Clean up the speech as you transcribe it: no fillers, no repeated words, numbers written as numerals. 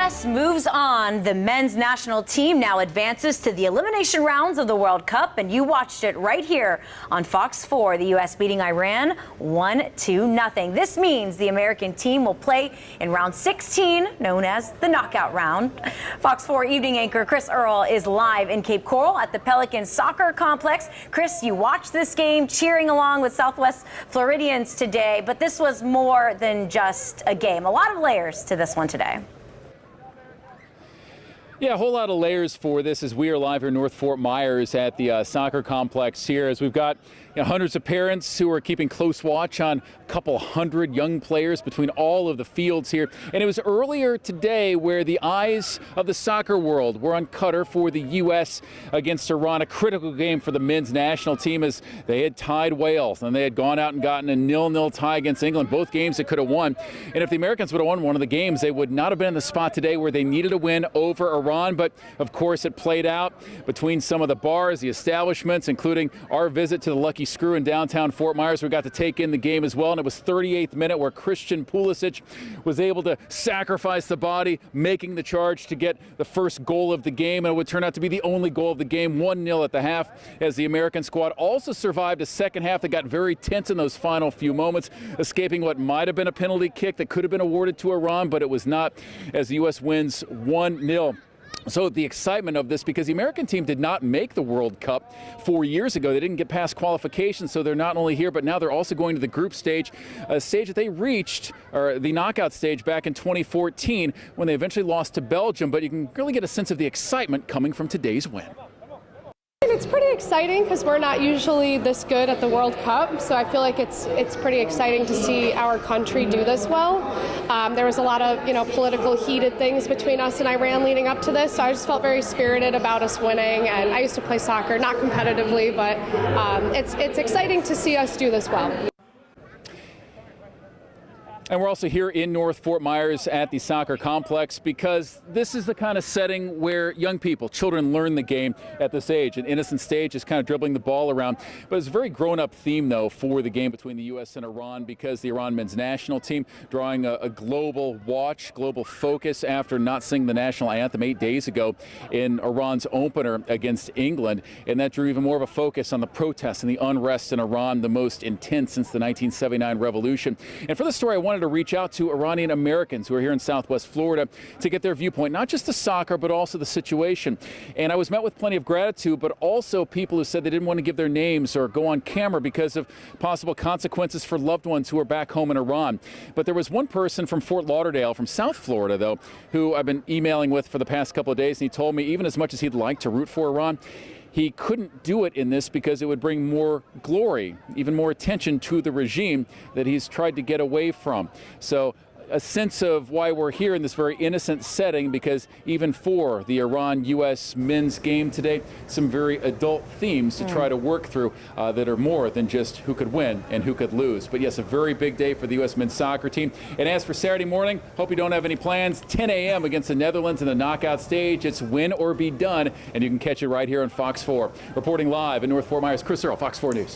U.S. moves on. The men's national team now advances to the elimination rounds of the World Cup, and you watched it right here on Fox 4. The U.S. beating Iran 1-0. This means the American team will play in round 16, known as the knockout round. Fox 4 evening anchor Chris Earl is live in Cape Coral at the Pelican Soccer Complex. Chris, you watched this game cheering along with Southwest Floridians today, but this was more than just a game. A lot of layers to this one today. Yeah, a whole lot of layers for this as we are live here in North Fort Myers at the soccer complex here, as we've got hundreds of parents who are keeping close watch on a couple hundred young players between all of the fields here. And it was earlier today where the eyes of the soccer world were on Qatar for the U.S. against Iran, a critical game for the men's national team as they had tied Wales and they had gone out and gotten a 0-0 tie against England, both games they could have won. And if the Americans would have won one of the games, they would not have been in the spot today where they needed a win over Iran. But of course, it played out between some of the bars, the establishments, including our visit to the Lucky Screw in downtown Fort Myers. We got to take in the game as well, and it was 38th minute where Christian Pulisic was able to sacrifice the body, making the charge to get the first goal of the game, and it would turn out to be the only goal of the game, 1-0 at the half, as the American squad also survived a second half that got very tense in those final few moments, escaping what might have been a penalty kick that could have been awarded to Iran, but it was not, as the U.S. wins 1-0. So the excitement of this, because the American team did not make the World Cup 4 years ago. They didn't get past qualification, so they're not only here, but now they're also going to the group stage, a stage that they reached, or the knockout stage, back in 2014 when they eventually lost to Belgium. But you can really get a sense of the excitement coming from today's win. It's pretty exciting because we're not usually this good at the World Cup, so I feel like it's pretty exciting to see our country do this well. There was a lot of political heated things between us and Iran leading up to this, so I just felt very spirited about us winning. And I used to play soccer, not competitively, but it's exciting to see us do this well. And we're also here in North Fort Myers at the soccer complex because this is the kind of setting where young people, children, learn the game at this age. An innocent stage is kind of dribbling the ball around. But it's a very grown-up theme, though, for the game between the U.S. and Iran, because the Iran men's national team drawing a global watch, global focus after not singing the national anthem 8 days ago in Iran's opener against England. And that drew even more of a focus on the protests and the unrest in Iran, the most intense since the 1979 revolution. And for this story, I wanted to reach out to Iranian Americans who are here in Southwest Florida to get their viewpoint, not just the soccer, but also the situation. And I was met with plenty of gratitude, but also people who said they didn't want to give their names or go on camera because of possible consequences for loved ones who are back home in Iran. But there was one person from Fort Lauderdale, from South Florida, though, who I've been emailing with for the past couple of days, and he told me even as much as he'd like to root for Iran, he couldn't do it in this because it would bring more glory, even more attention to the regime that he's tried to get away from. So a sense of why we're here in this very innocent setting, because even for the Iran-U.S. men's game today, some very adult themes to try to work through that are more than just who could win and who could lose. But yes, a very big day for the U.S. men's soccer team. And as for Saturday morning, hope you don't have any plans. 10 a.m. against the Netherlands in the knockout stage. It's win or be done, and you can catch it right here on Fox 4. Reporting live in North Fort Myers, Chris Earl, Fox 4 News.